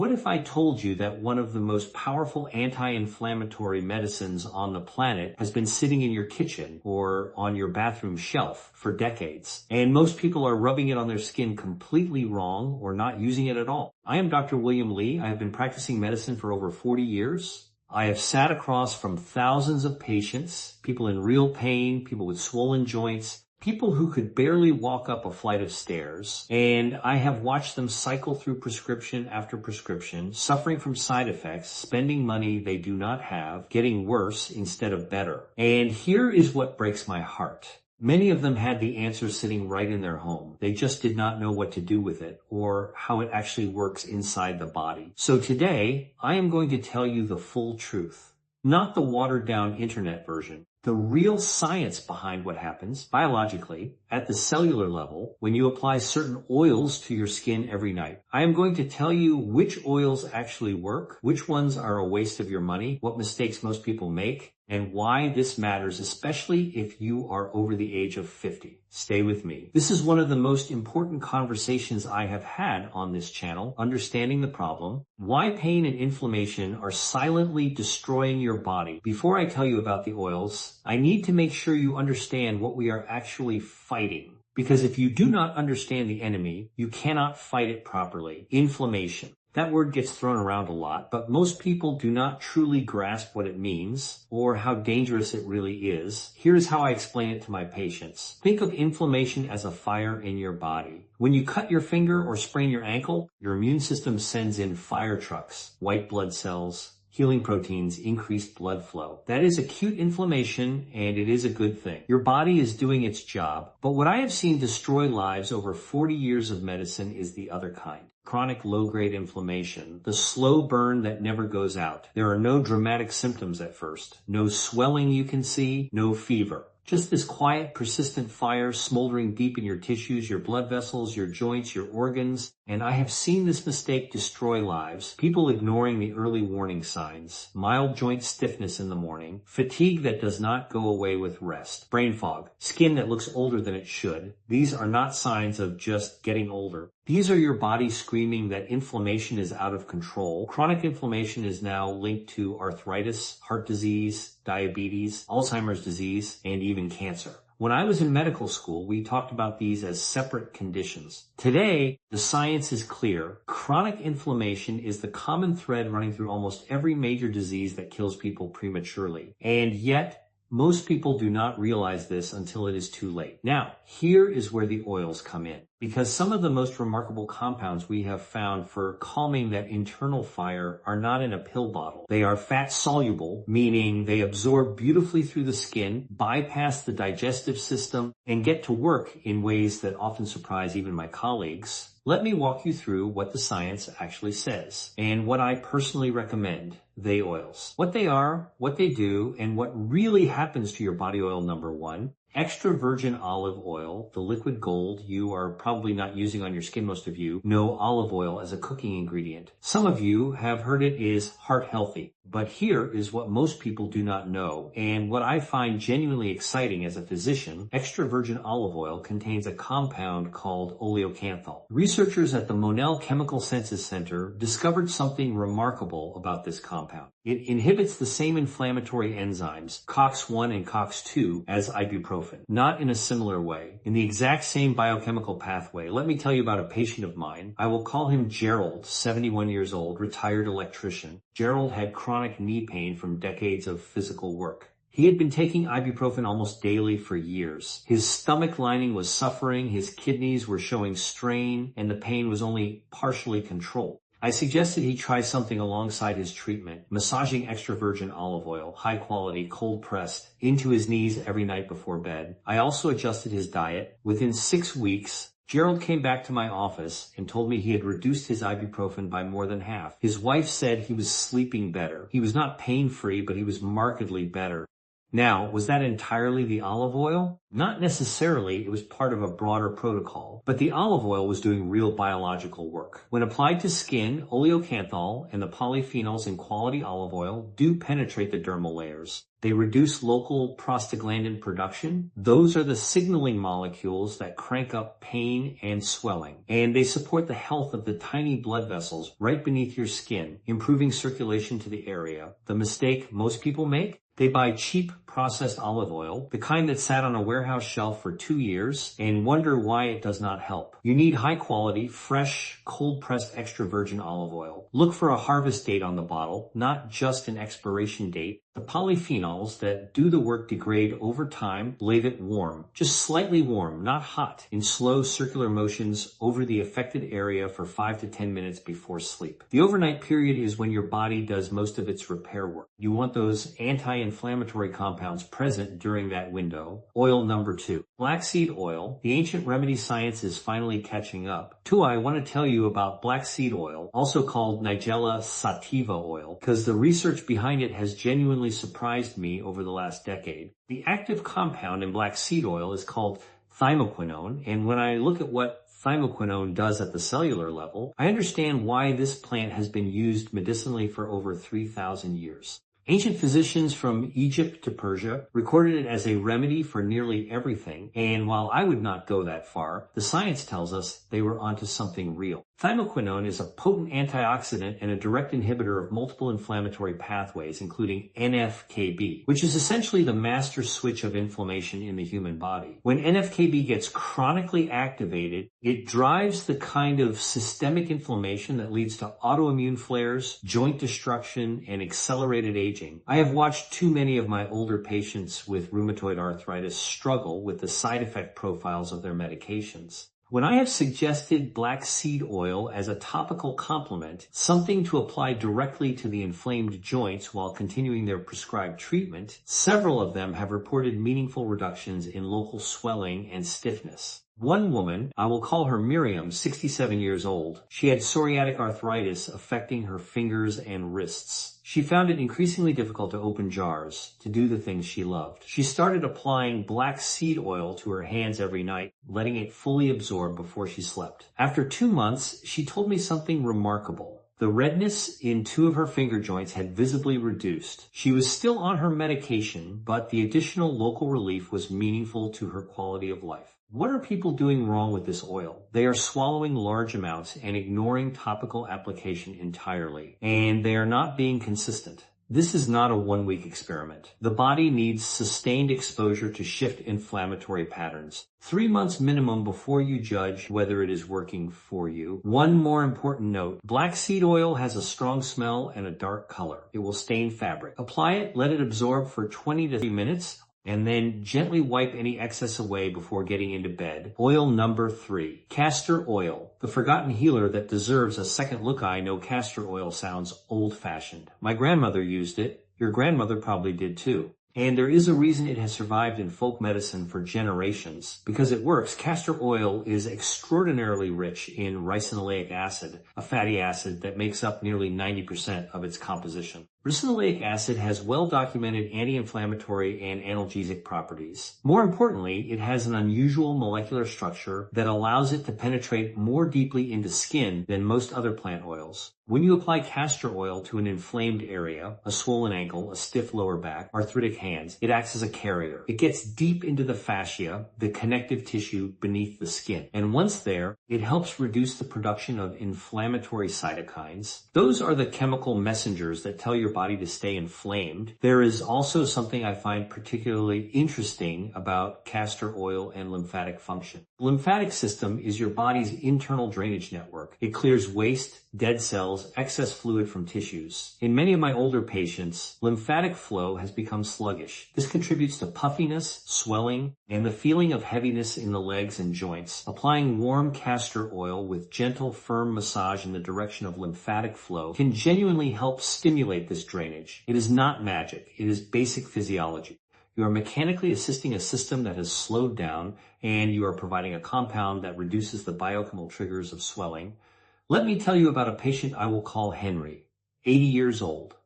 What if I told you that one of the most powerful anti-inflammatory medicines on the planet has been sitting in your kitchen or on your bathroom shelf for decades, and most people are rubbing it on their skin completely wrong or not using it at all? I am Dr. William Lee. I have been practicing medicine for over 40 years. I have sat across from thousands of patients, people in real pain, people with swollen joints, people who could barely walk up a flight of stairs, and I have watched them cycle through prescription after prescription, suffering from side effects, spending money they do not have, getting worse instead of better. And here is what breaks my heart. Many of them had the answer sitting right in their home. They just did not know what to do with it or how it actually works inside the body. So today, I am going to tell you the full truth, not the watered down internet version. The real science behind what happens biologically at the cellular level when you apply certain oils to your skin every night. I am going to tell you which oils actually work, which ones are a waste of your money, what mistakes most people make, and why this matters, especially if you are over the age of 50. Stay with me. This is one of the most important conversations I have had on this channel, understanding the problem, why pain and inflammation are silently destroying your body. Before I tell you about the oils, I need to make sure you understand what we are actually fighting. Because if you do not understand the enemy, you cannot fight it properly. Inflammation. That word gets thrown around a lot, but most people do not truly grasp what it means or how dangerous it really is. Here's how I explain it to my patients. Think of inflammation as a fire in your body. When you cut your finger or sprain your ankle, your immune system sends in fire trucks, white blood cells, healing proteins, increased blood flow. That is acute inflammation, and it is a good thing. Your body is doing its job, but what I have seen destroy lives over 40 years of medicine is the other kind. Chronic low-grade inflammation, the slow burn that never goes out. There are no dramatic symptoms at first, no swelling you can see, no fever. Just this quiet, persistent fire smoldering deep in your tissues, your blood vessels, your joints, your organs. And I have seen this mistake destroy lives. People ignoring the early warning signs. Mild joint stiffness in the morning. Fatigue that does not go away with rest. Brain fog. Skin that looks older than it should. These are not signs of just getting older. These are your body screaming that inflammation is out of control. Chronic inflammation is now linked to arthritis, heart disease, diabetes, Alzheimer's disease, and even cancer. When I was in medical school, we talked about these as separate conditions. Today, the science is clear. Chronic inflammation is the common thread running through almost every major disease that kills people prematurely. And yet, most people do not realize this until it is too late. Now, here is where the oils come in. Because some of the most remarkable compounds we have found for calming that internal fire are not in a pill bottle. They are fat soluble, meaning they absorb beautifully through the skin, bypass the digestive system, and get to work in ways that often surprise even my colleagues. Let me walk you through what the science actually says and what I personally recommend, they oils. What they are, what they do, and what really happens to your body oil. Number one, extra virgin olive oil, the liquid gold you are probably not using on your skin. Most of you know olive oil as a cooking ingredient. Some of you have heard it is heart healthy. But here is what most people do not know, and what I find genuinely exciting as a physician. Extra virgin olive oil contains a compound called oleocanthal. Researchers at the Monell Chemical Senses Center discovered something remarkable about this compound. It inhibits the same inflammatory enzymes, COX-1 and COX-2, as ibuprofen, not in a similar way, in the exact same biochemical pathway. Let me tell you about a patient of mine. I will call him Gerald, 71 years old, retired electrician. Gerald had chronic knee pain from decades of physical work. He had been taking ibuprofen almost daily for years. His stomach lining was suffering, his kidneys were showing strain, and the pain was only partially controlled. I suggested he try something alongside his treatment, massaging extra virgin olive oil, high quality, cold pressed, into his knees every night before bed. I also adjusted his diet. Within 6 weeks, Gerald came back to my office and told me he had reduced his ibuprofen by more than half. His wife said he was sleeping better. He was not pain-free, but he was markedly better. Now, was that entirely the olive oil? Not necessarily, it was part of a broader protocol, but the olive oil was doing real biological work. When applied to skin, oleocanthal and the polyphenols in quality olive oil do penetrate the dermal layers. They reduce local prostaglandin production. Those are the signaling molecules that crank up pain and swelling. And they support the health of the tiny blood vessels right beneath your skin, improving circulation to the area. The mistake most people make? They buy cheap processed olive oil, the kind that sat on a warehouse shelf for 2 years, and wonder why it does not help. You need high quality, fresh, cold-pressed extra virgin olive oil. Look for a harvest date on the bottle, not just an expiration date. The polyphenols that do the work degrade over time. Leave it warm, just slightly warm, not hot, in slow circular motions over the affected area for 5 to 10 minutes before sleep. The overnight period is when your body does most of its repair work. You want those anti-inflammatory compounds present during that window. Oil number 2. Black seed oil. The ancient remedy science is finally catching up. I want to tell you about black seed oil, also called Nigella sativa oil, because the research behind it has genuinely surprised me over the last decade. The active compound in black seed oil is called thymoquinone, and when I look at what thymoquinone does at the cellular level, I understand why this plant has been used medicinally for over 3,000 years. Ancient physicians from Egypt to Persia recorded it as a remedy for nearly everything, and while I would not go that far, the science tells us they were onto something real. Thymoquinone is a potent antioxidant and a direct inhibitor of multiple inflammatory pathways, including NF-κB, which is essentially the master switch of inflammation in the human body. When NF-κB gets chronically activated, it drives the kind of systemic inflammation that leads to autoimmune flares, joint destruction, and accelerated aging. I have watched too many of my older patients with rheumatoid arthritis struggle with the side effect profiles of their medications. When I have suggested black seed oil as a topical complement, something to apply directly to the inflamed joints while continuing their prescribed treatment, several of them have reported meaningful reductions in local swelling and stiffness. One woman, I will call her Miriam, 67 years old, she had psoriatic arthritis affecting her fingers and wrists. She found it increasingly difficult to open jars, to do the things she loved. She started applying black seed oil to her hands every night, letting it fully absorb before she slept. After 2 months, she told me something remarkable. The redness in 2 of her finger joints had visibly reduced. She was still on her medication, but the additional local relief was meaningful to her quality of life. What are people doing wrong with this oil? They are swallowing large amounts and ignoring topical application entirely, and they are not being consistent. This is not a 1-week experiment. The body needs sustained exposure to shift inflammatory patterns. 3 months minimum before you judge whether it is working for you. One more important note, black seed oil has a strong smell and a dark color. It will stain fabric. Apply it, let it absorb for 20 to 30 minutes, and then gently wipe any excess away before getting into bed. Oil number 3, castor oil. The forgotten healer that deserves a second look. I know castor oil sounds old-fashioned. My grandmother used it. Your grandmother probably did too. And there is a reason it has survived in folk medicine for generations, because it works. Castor oil is extraordinarily rich in ricinoleic acid, a fatty acid that makes up nearly 90% of its composition. Ricinoleic acid has well-documented anti-inflammatory and analgesic properties. More importantly, it has an unusual molecular structure that allows it to penetrate more deeply into skin than most other plant oils. When you apply castor oil to an inflamed area, a swollen ankle, a stiff lower back, arthritic hands, it acts as a carrier. It gets deep into the fascia, the connective tissue beneath the skin. And once there, it helps reduce the production of inflammatory cytokines. Those are the chemical messengers that tell your body to stay inflamed. There is also something I find particularly interesting about castor oil and lymphatic function. The lymphatic system is your body's internal drainage network. It clears waste, dead cells, excess fluid from tissues. In many of my older patients, lymphatic flow has become sluggish. This contributes to puffiness, swelling, and the feeling of heaviness in the legs and joints. Applying warm castor oil with gentle, firm massage in the direction of lymphatic flow can genuinely help stimulate this drainage. It is not magic. It is basic physiology. You are mechanically assisting a system that has slowed down, and you are providing a compound that reduces the biochemical triggers of swelling. Let me tell you about a patient I will call Henry, 80 years old,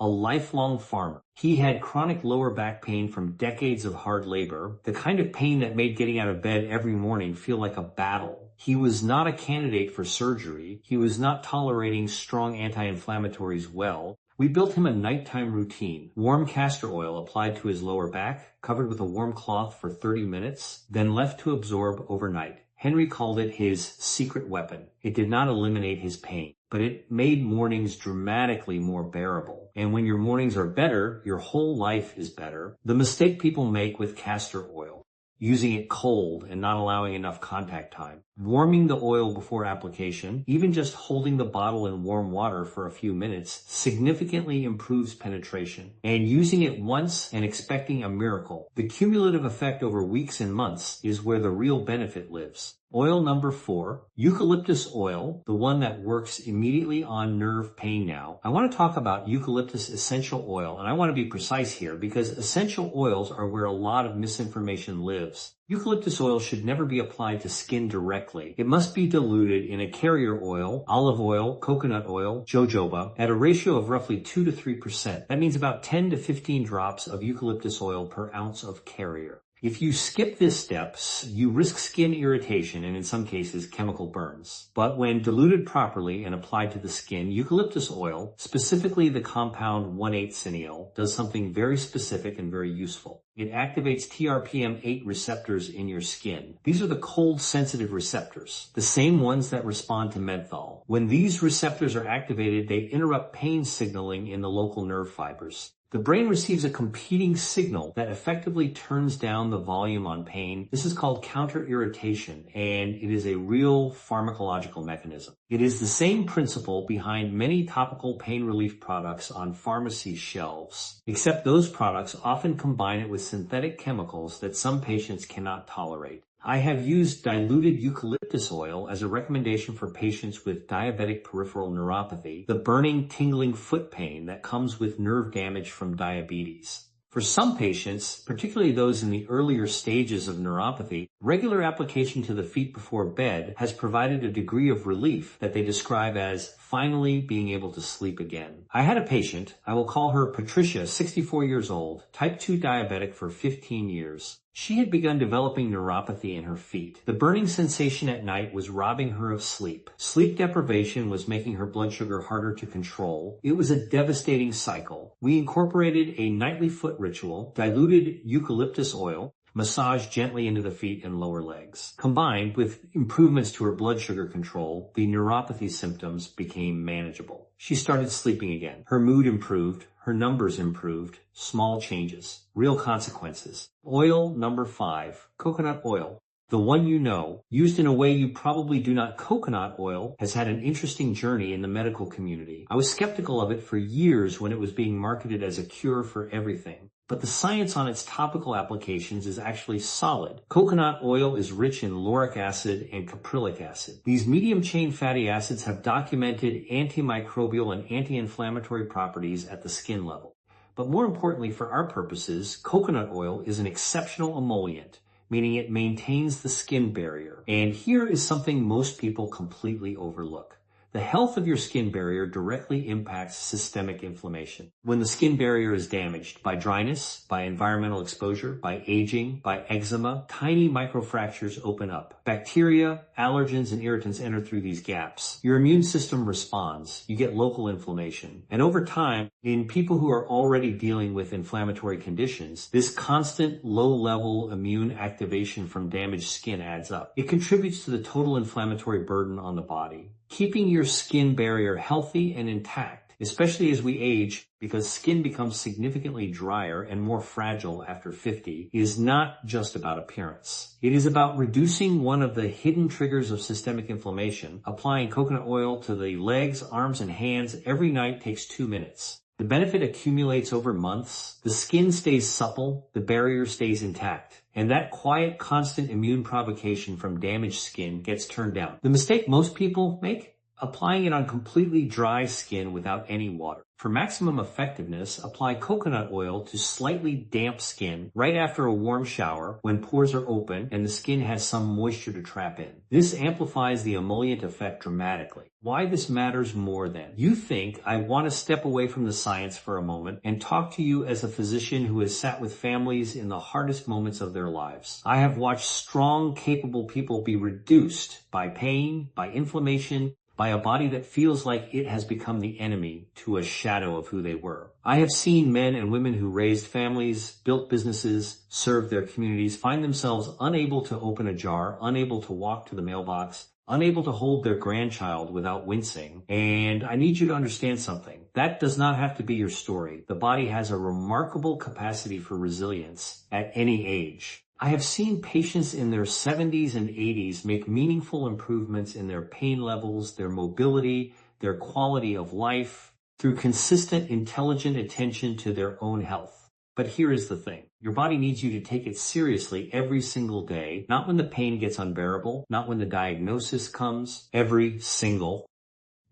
a lifelong farmer. He had chronic lower back pain from decades of hard labor, the kind of pain that made getting out of bed every morning feel like a battle. He was not a candidate for surgery. He was not tolerating strong anti-inflammatories well. We built him a nighttime routine. Warm castor oil applied to his lower back, covered with a warm cloth for 30 minutes, then left to absorb overnight. Henry called it his secret weapon. It did not eliminate his pain, but it made mornings dramatically more bearable. And when your mornings are better, your whole life is better. The mistake people make with castor oil: using it cold and not allowing enough contact time. Warming the oil before application, even just holding the bottle in warm water for a few minutes, significantly improves penetration. And using it once and expecting a miracle. The cumulative effect over weeks and months is where the real benefit lives. Oil number 4, eucalyptus oil, the one that works immediately on nerve pain now. I want to talk about eucalyptus essential oil, and I want to be precise here because essential oils are where a lot of misinformation lives. Eucalyptus oil should never be applied to skin directly. It must be diluted in a carrier oil, olive oil, coconut oil, jojoba, at a ratio of roughly 2 to 3%. That means about 10 to 15 drops of eucalyptus oil per ounce of carrier. If you skip these steps, you risk skin irritation and in some cases chemical burns. But when diluted properly and applied to the skin, eucalyptus oil, specifically the compound 1,8-cineal, does something very specific and very useful. It activates TRPM8 receptors in your skin. These are the cold sensitive receptors, the same ones that respond to menthol. When these receptors are activated, they interrupt pain signaling in the local nerve fibers. The brain receives a competing signal that effectively turns down the volume on pain. This is called counter-irritation, and it is a real pharmacological mechanism. It is the same principle behind many topical pain relief products on pharmacy shelves, except those products often combine it with synthetic chemicals that some patients cannot tolerate. I have used diluted eucalyptus oil as a recommendation for patients with diabetic peripheral neuropathy, the burning, tingling foot pain that comes with nerve damage from diabetes. For some patients, particularly those in the earlier stages of neuropathy, regular application to the feet before bed has provided a degree of relief that they describe as finally being able to sleep again. I had a patient, I will call her Patricia, 64 years old, type 2 diabetic for 15 years. She had begun developing neuropathy in her feet. The burning sensation at night was robbing her of sleep. Sleep deprivation was making her blood sugar harder to control. It was a devastating cycle. We incorporated a nightly foot ritual, diluted eucalyptus oil, massaged gently into the feet and lower legs. Combined with improvements to her blood sugar control, the neuropathy symptoms became manageable. She started sleeping again. Her mood improved. Her numbers improved. Small changes. Real consequences. Oil number 5, coconut oil. The one you know, used in a way you probably do not. Coconut oil has had an interesting journey in the medical community. I was skeptical of it for years when it was being marketed as a cure for everything. But the science on its topical applications is actually solid. Coconut oil is rich in lauric acid and caprylic acid. These medium-chain fatty acids have documented antimicrobial and anti-inflammatory properties at the skin level. But more importantly for our purposes, coconut oil is an exceptional emollient, meaning it maintains the skin barrier. And here is something most people completely overlook. The health of your skin barrier directly impacts systemic inflammation. When the skin barrier is damaged by dryness, by environmental exposure, by aging, by eczema, tiny microfractures open up. Bacteria, allergens, and irritants enter through these gaps. Your immune system responds. You get local inflammation. And over time, in people who are already dealing with inflammatory conditions, this constant low-level immune activation from damaged skin adds up. It contributes to the total inflammatory burden on the body. Keeping your skin barrier healthy and intact, especially as we age, because skin becomes significantly drier and more fragile after 50, is not just about appearance. It is about reducing one of the hidden triggers of systemic inflammation. Applying coconut oil to the legs, arms, and hands every night takes 2 minutes. The benefit accumulates over months. The skin stays supple, the barrier stays intact. And that quiet, constant immune provocation from damaged skin gets turned down. The mistake most people make? applying it on completely dry skin without any water. For maximum effectiveness, apply coconut oil to slightly damp skin right after a warm shower when pores are open and the skin has some moisture to trap in. This amplifies the emollient effect dramatically. Why this matters more than you think, I want to step away from the science for a moment and talk to you as a physician who has sat with families in the hardest moments of their lives. I have watched strong, capable people be reduced by pain, by inflammation, by a body that feels like it has become the enemy to a shadow of who they were. I have seen men and women who raised families, built businesses, served their communities, find themselves unable to open a jar, unable to walk to the mailbox, unable to hold their grandchild without wincing. And I need you to understand something. That does not have to be your story. The body has a remarkable capacity for resilience at any age. I have seen patients in their 70s and 80s make meaningful improvements in their pain levels, their mobility, their quality of life, through consistent, intelligent attention to their own health. But here is the thing. Your body needs you to take it seriously every single day, not when the pain gets unbearable, not when the diagnosis comes, every single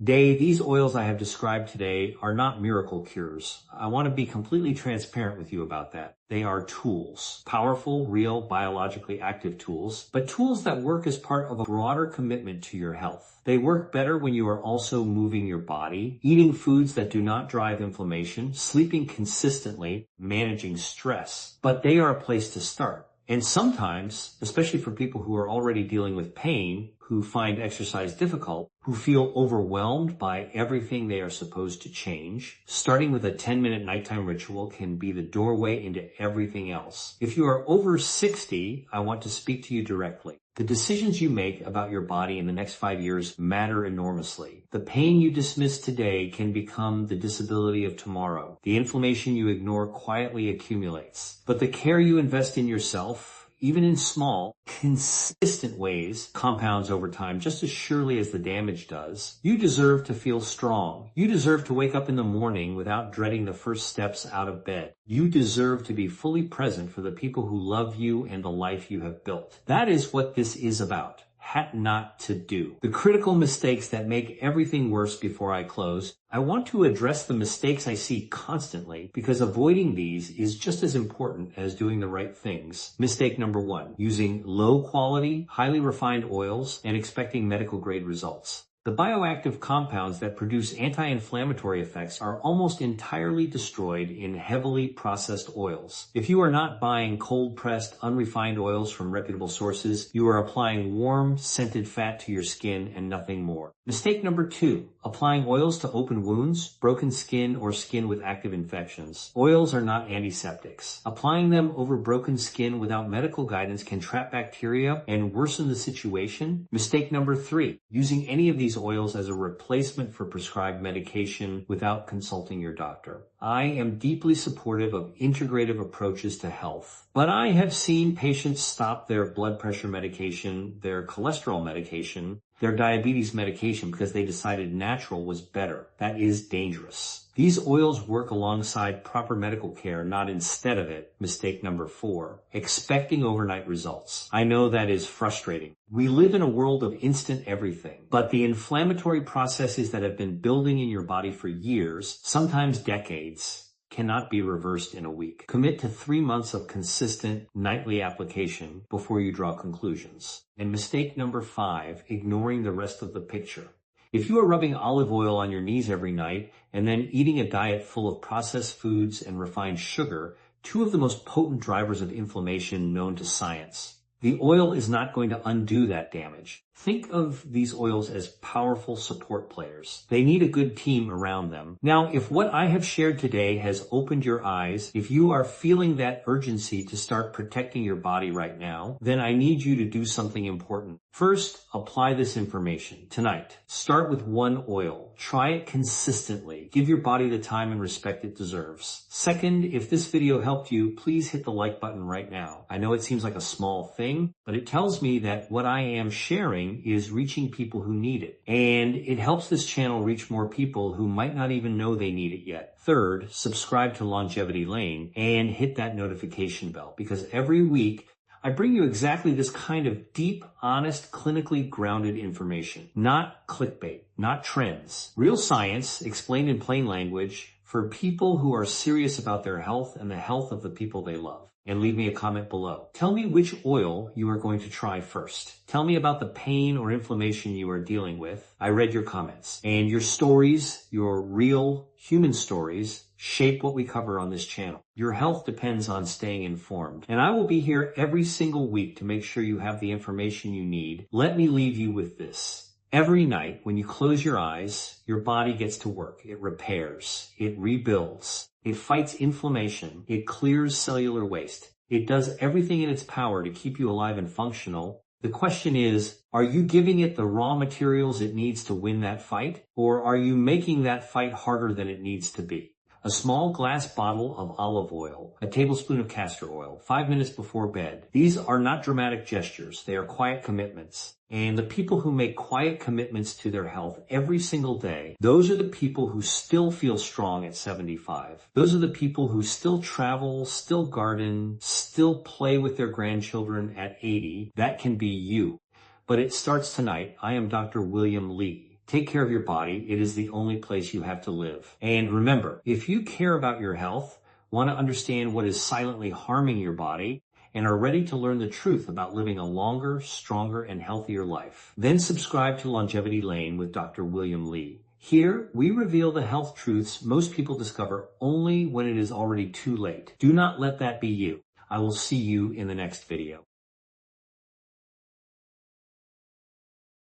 day. These oils I have described today are not miracle cures. I want to be completely transparent with you about that. They are tools, powerful, real, biologically active tools, but tools that work as part of a broader commitment to your health. They work better when you are also moving your body, eating foods that do not drive inflammation, sleeping consistently, managing stress. But they are a place to start. And sometimes, especially for people who are already dealing with pain, who find exercise difficult, who feel overwhelmed by everything they are supposed to change, starting with a 10-minute nighttime ritual can be the doorway into everything else. If you are over 60, I want to speak to you directly. The decisions you make about your body in the next 5 years matter enormously. The pain you dismiss today can become the disability of tomorrow. The inflammation you ignore quietly accumulates. But the care you invest in yourself, even in small, consistent ways, compounds over time just as surely as the damage does. You deserve to feel strong. You deserve to wake up in the morning without dreading the first steps out of bed. You deserve to be fully present for the people who love you and the life you have built. That is what this is about. Not to do. The critical mistakes that make everything worse before I close. I want to address the mistakes I see constantly because avoiding these is just as important as doing the right things. Mistake number 1, using low quality, highly refined oils and expecting medical grade results. The bioactive compounds that produce anti-inflammatory effects are almost entirely destroyed in heavily processed oils. If you are not buying cold-pressed, unrefined oils from reputable sources, you are applying warm, scented fat to your skin and nothing more. Mistake number 2, applying oils to open wounds, broken skin, or skin with active infections. Oils are not antiseptics. Applying them over broken skin without medical guidance can trap bacteria and worsen the situation. Mistake number 3, using any of these oils as a replacement for prescribed medication without consulting your doctor. I am deeply supportive of integrative approaches to health, but I have seen patients stop their blood pressure medication, their cholesterol medication, their diabetes medication because they decided natural was better. That is dangerous. These oils work alongside proper medical care, not instead of it. Mistake number 4, expecting overnight results. I know that is frustrating. We live in a world of instant everything, but the inflammatory processes that have been building in your body for years, sometimes decades, cannot be reversed in a week. Commit to 3 months of consistent nightly application before you draw conclusions. And mistake number 5, ignoring the rest of the picture. If you are rubbing olive oil on your knees every night and then eating a diet full of processed foods and refined sugar, 2 of the most potent drivers of inflammation known to science, the oil is not going to undo that damage. Think of these oils as powerful support players. They need a good team around them. Now, if what I have shared today has opened your eyes, if you are feeling that urgency to start protecting your body right now, then I need you to do something important. First, apply this information tonight. Start with 1 oil. Try it consistently. Give your body the time and respect it deserves. Second, if this video helped you, please hit the like button right now. I know it seems like a small thing, but it tells me that what I am sharing is reaching people who need it. And it helps this channel reach more people who might not even know they need it yet. Third, subscribe to Longevity Lane and hit that notification bell because every week I bring you exactly this kind of deep, honest, clinically grounded information. Not clickbait, not trends. Real science explained in plain language for people who are serious about their health and the health of the people they love. And leave me a comment below. Tell me which oil you are going to try first. Tell me about the pain or inflammation you are dealing with. I read your comments. And your stories, your real human stories, shape what we cover on this channel. Your health depends on staying informed. And I will be here every single week to make sure you have the information you need. Let me leave you with this. Every night, when you close your eyes, your body gets to work. It repairs. It rebuilds. It fights inflammation. It clears cellular waste. It does everything in its power to keep you alive and functional. The question is, are you giving it the raw materials it needs to win that fight? Or are you making that fight harder than it needs to be? A small glass bottle of olive oil, a tablespoon of castor oil, 5 minutes before bed. These are not dramatic gestures. They are quiet commitments. And the people who make quiet commitments to their health every single day, those are the people who still feel strong at 75. Those are the people who still travel, still garden, still play with their grandchildren at 80. That can be you. But it starts tonight. I am Dr. William Lee. Take care of your body. It is the only place you have to live. And remember, if you care about your health, want to understand what is silently harming your body, and are ready to learn the truth about living a longer, stronger, and healthier life, then subscribe to Longevity Lane with Dr. William Lee. Here, we reveal the health truths most people discover only when it is already too late. Do not let that be you. I will see you in the next video.